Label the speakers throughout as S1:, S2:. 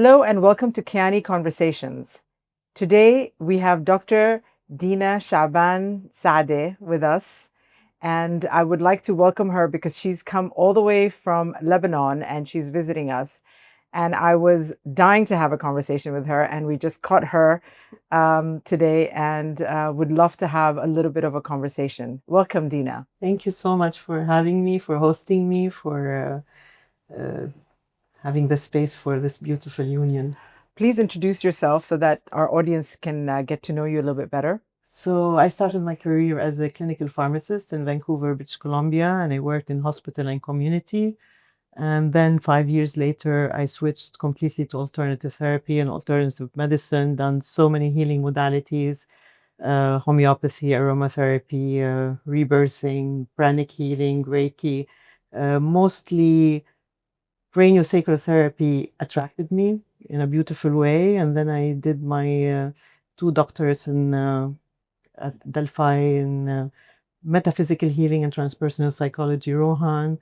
S1: Hello and welcome to Keyani Conversations. Today we have Dr. Dina Shaaban Saade with us, and I would like to welcome her because she's come all the way from Lebanon and she's visiting us. And I was dying to have a conversation with her, and we just caught her today and would love to have a little bit of a conversation. Welcome, Dina.
S2: Thank you so much for having me, for hosting me, for having the space for this beautiful union.
S1: Please introduce yourself so that our audience can get to know you a little bit better.
S2: So I started my career as a clinical pharmacist in Vancouver, British Columbia, and I worked in hospital and community. And then 5 years later, I switched completely to alternative therapy and alternative medicine, done so many healing modalities, homeopathy, aromatherapy, rebirthing, pranic healing, Reiki, mostly craniosacral therapy attracted me in a beautiful way. And then I did my 2 doctorates at Delphi in metaphysical healing and transpersonal psychology, RoHun.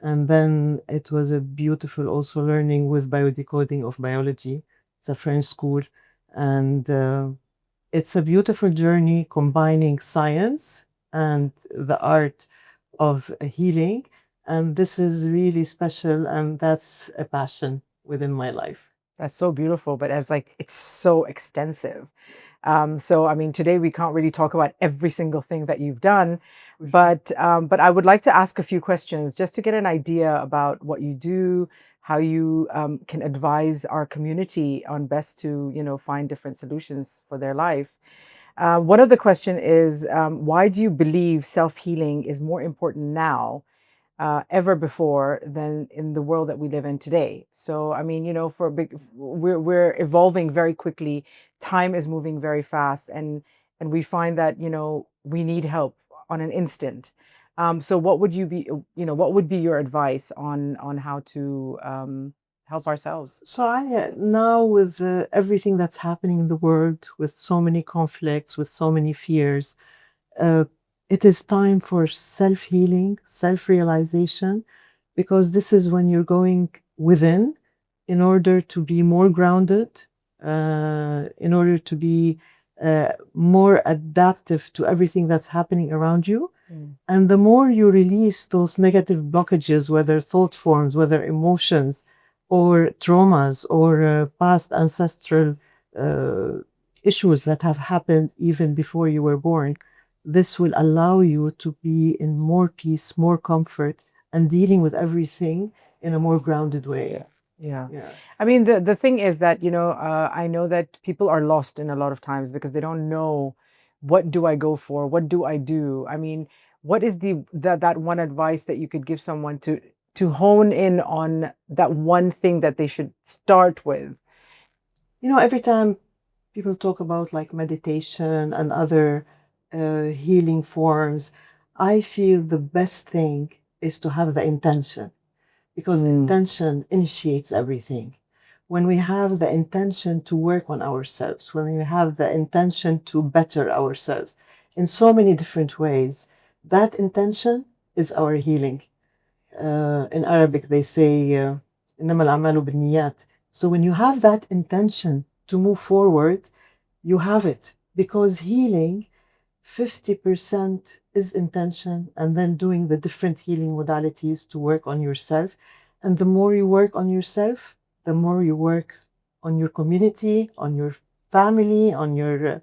S2: And then it was a beautiful also learning with biodecoding of biology. It's a French school. And it's a beautiful journey combining science and the art of healing. And this is really special, and that's a passion within my life.
S1: That's so beautiful, but it's so extensive. So I mean, today we can't really talk about every single thing that you've done, but I would like to ask a few questions just to get an idea about what you do, how you can advise our community on best to find different solutions for their life. One of the question is, why do you believe self-healing is more important now ever before than in the world that we live in today? So, I mean, we're evolving very quickly. Time is moving very fast, and we find that we need help on an instant. So, what would what would be your advice on how to help ourselves?
S2: So I now with everything that's happening in the world, with so many conflicts, with so many fears, uh, it is time for self-healing, self-realization, because this is when you're going within in order to be more grounded, in order to be more adaptive to everything that's happening around you. And the more you release those negative blockages, whether thought forms, whether emotions, or traumas, or past ancestral uh, issues that have happened even before you were born, this will allow you to be in more peace, more comfort, and dealing with everything in a more grounded way.
S1: Yeah.
S2: Yeah.
S1: I mean, the thing is that, I know that people are lost in a lot of times because they don't know, what do I go for? What do I do? I mean, what is that one advice that you could give someone to hone in on that one thing that they should start with?
S2: Every time people talk about like meditation and other healing forms, I feel the best thing is to have the intention, because intention initiates everything. When we have the intention to work on ourselves, when we have the intention to better ourselves in so many different ways, that intention is our healing. In Arabic, they say, إنما الأعمال بالنيات. So when you have that intention to move forward, you have it, because healing, 50% is intention, and then doing the different healing modalities to work on yourself. And the more you work on yourself, the more you work on your community, on your family, on your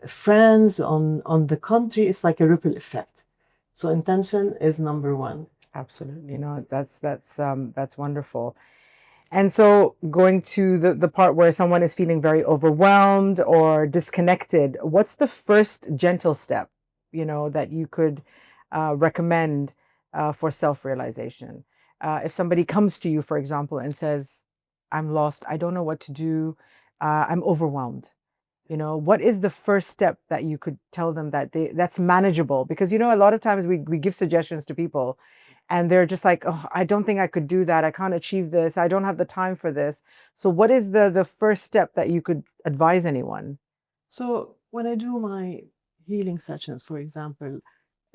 S2: friends, on the country. It's like a ripple effect. So intention is number one.
S1: Absolutely. No, that's wonderful. And so going to the part where someone is feeling very overwhelmed or disconnected, what's the first gentle step, that you could recommend for self-realization? If somebody comes to you, for example, and says, I'm lost, I don't know what to do, I'm overwhelmed. What is the first step that you could tell them that's manageable? Because, a lot of times we give suggestions to people and they're just like, oh, I don't think I could do that. I can't achieve this. I don't have the time for this. So what is the first step that you could advise anyone?
S2: So when I do my healing sessions, for example,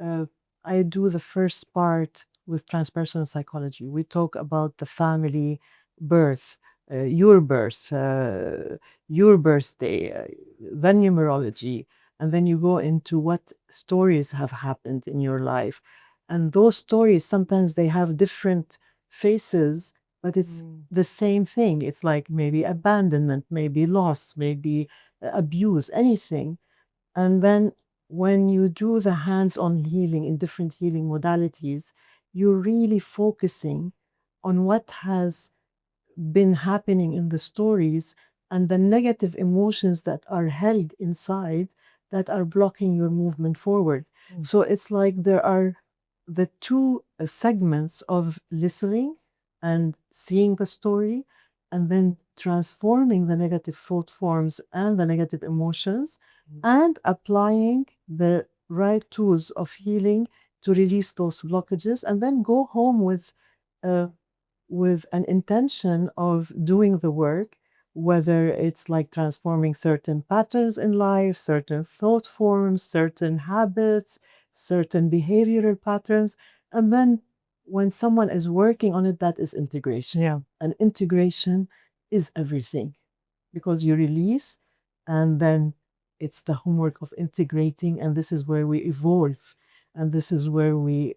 S2: uh, I do the first part with transpersonal psychology. We talk about the family birth, your birth, your birthday, then numerology, and then you go into what stories have happened in your life. And those stories, sometimes they have different faces, but it's the same thing. It's like maybe abandonment, maybe loss, maybe abuse, anything. And then when you do the hands on healing in different healing modalities, you're really focusing on what has been happening in the stories and the negative emotions that are held inside that are blocking your movement forward. So it's like there are the two segments of listening and seeing the story, and then transforming the negative thought forms and the negative emotions, and applying the right tools of healing to release those blockages, and then go home uh, with an intention of doing the work, whether it's like transforming certain patterns in life, certain thought forms, certain habits, certain behavioral patterns. And then when someone is working on it, that is integration.
S1: Yeah.
S2: And integration is everything, because you release, and then it's the homework of integrating. And this is where we evolve, and this is where we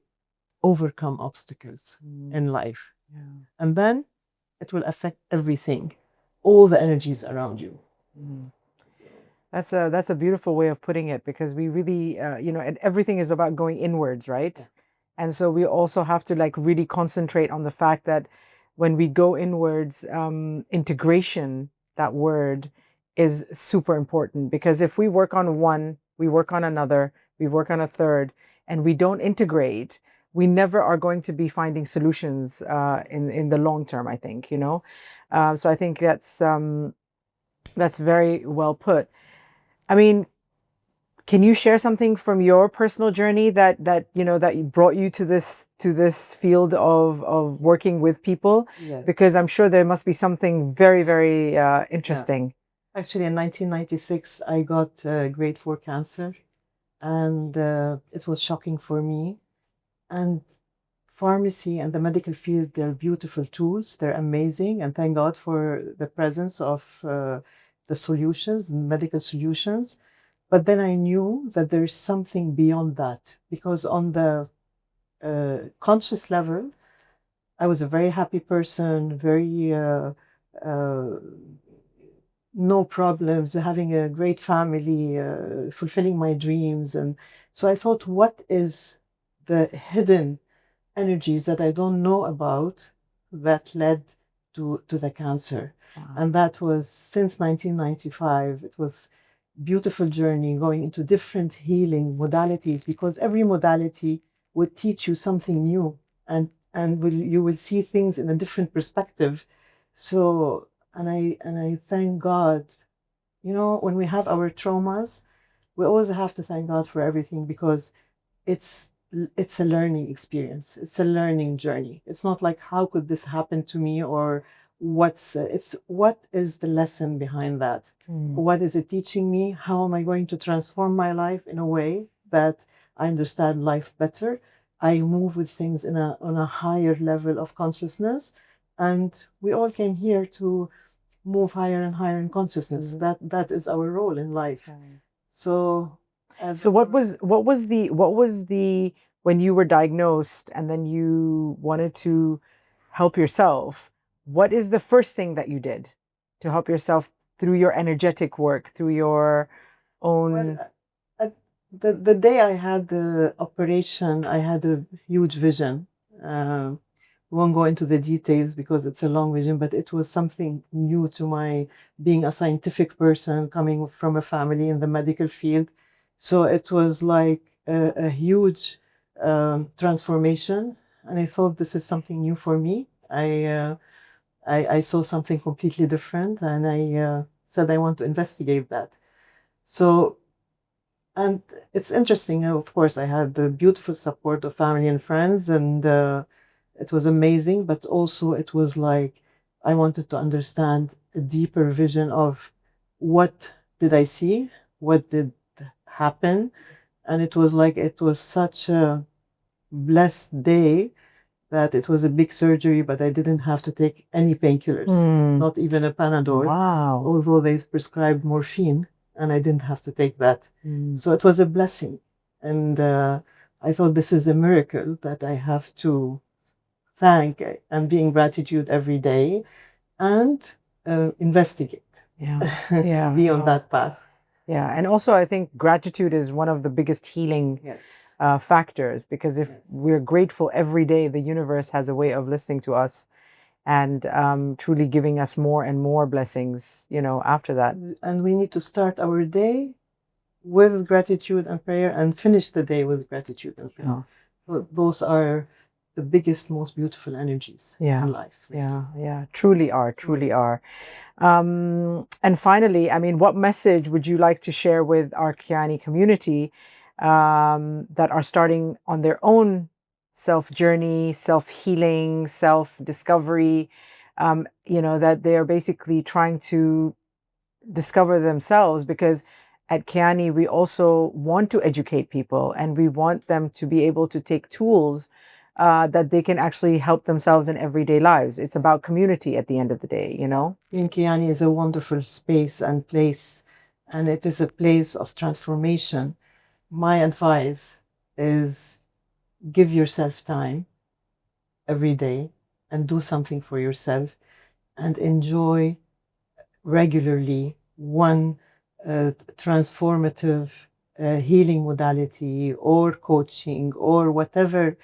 S2: overcome obstacles in life.
S1: Yeah.
S2: And then it will affect everything, all the energies around you.
S1: That's a beautiful way of putting it, because we really, and everything is about going inwards, right? And so we also have to like really concentrate on the fact that when we go inwards, integration, that word, is super important, because if we work on one, we work on another, we work on a third, and we don't integrate, we never are going to be finding solutions in the long term, I think, so I think that's very well put. I mean, can you share something from your personal journey that brought you to this field of working with people?
S2: Yes.
S1: Because I'm sure there must be something very, very interesting.
S2: Actually, in 1996, I got grade 4 cancer, and it was shocking for me. And pharmacy and the medical field, they're beautiful tools. They're amazing. And thank God for the presence of the solutions, medical solutions. But then I knew that there's something beyond that, because on the conscious level, I was a very happy person, very no problems, having a great family, fulfilling my dreams. And so I thought, what is the hidden energies that I don't know about that led to the cancer? And that was since 1995. It was beautiful journey going into different healing modalities, because every modality would teach you something new, and you will see things in a different perspective. So, and I thank God. When we have our traumas, we always have to thank God for everything, because it's it's a learning experience. It's a learning journey. It's not like, how could this happen to me, or it's what is the lesson behind that? What is it teaching me? How am I going to transform my life in a way that I understand life better? I move with things on a higher level of consciousness, and we all came here to move higher and higher in consciousness. That is our role in life. So
S1: what was the when you were diagnosed and then you wanted to help yourself, what is the first thing that you did to help yourself through your energetic work, through your own?
S2: Well, the day I had the operation, I had a huge vision. Won't go into the details because it's a long vision, but it was something new to my being a scientific person coming from a family in the medical field. So it was like a huge transformation, and I thought, this is something new for me. I saw something completely different, and I said I want to investigate that. So, and it's interesting, of course, I had the beautiful support of family and friends, and it was amazing, but also it was like I wanted to understand a deeper vision of what did I see, what did happen. And it was like, it was such a blessed day that it was a big surgery, but I didn't have to take any painkillers, not even a Panadol.
S1: Wow.
S2: Although they prescribed morphine, and I didn't have to take that. So it was a blessing. And I thought, this is a miracle that I have to thank and be in gratitude every day and investigate.
S1: Yeah.
S2: Be on that path.
S1: Yeah. And also, I think gratitude is one of the biggest healing factors, because if we're grateful every day, the universe has a way of listening to us and truly giving us more and more blessings, after that.
S2: And we need to start our day with gratitude and prayer and finish the day with gratitude and prayer. Those are the biggest, most beautiful energies in life.
S1: Yeah, truly are. And finally, I mean, what message would you like to share with our Keyani community that are starting on their own self journey, self healing, self discovery? That they are basically trying to discover themselves, because at Keyani we also want to educate people, and we want them to be able to take tools that they can actually help themselves in everyday lives. It's about community at the end of the day,
S2: Being Keyani is a wonderful space and place, and it is a place of transformation. My advice is give yourself time every day and do something for yourself, and enjoy regularly one transformative healing modality or coaching or whatever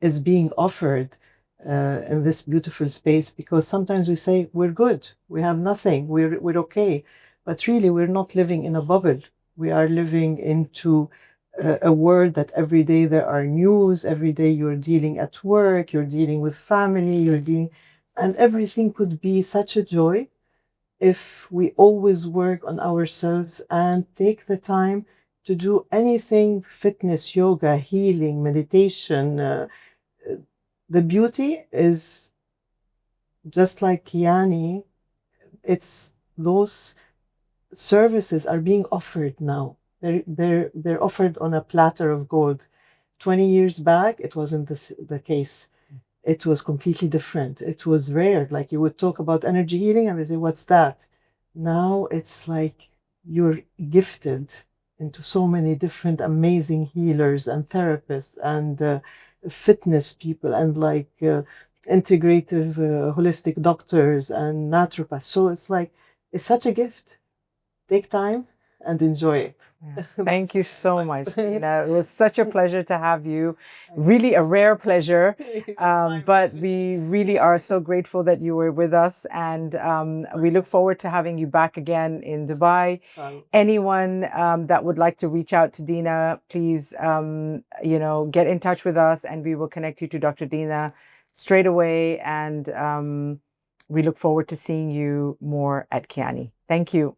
S2: is being offered in this beautiful space. Because sometimes we say we're good, we have nothing, we're okay, but really we're not living in a bubble. We are living into a world that every day there are news, every day you're dealing at work, you're dealing with family, and everything could be such a joy if we always work on ourselves and take the time to do anything: fitness, yoga, healing, meditation. The beauty is, just like Keyani, it's those services are being offered now. They're offered on a platter of gold. 20 years back, it wasn't the case. It was completely different. It was rare. Like, you would talk about energy healing and they say, what's that? Now it's like you're gifted into so many different amazing healers and therapists and fitness people and integrative holistic doctors and naturopaths. So it's such a gift. Take time and enjoy it.
S1: Thank you so much, Dina. It was such a pleasure to have you. Really a rare pleasure. But we really are so grateful that you were with us. And we look forward to having you back again in Dubai. Anyone that would like to reach out to Dina, please, get in touch with us, and we will connect you to Dr. Dina straight away. And we look forward to seeing you more at Keyani. Thank you.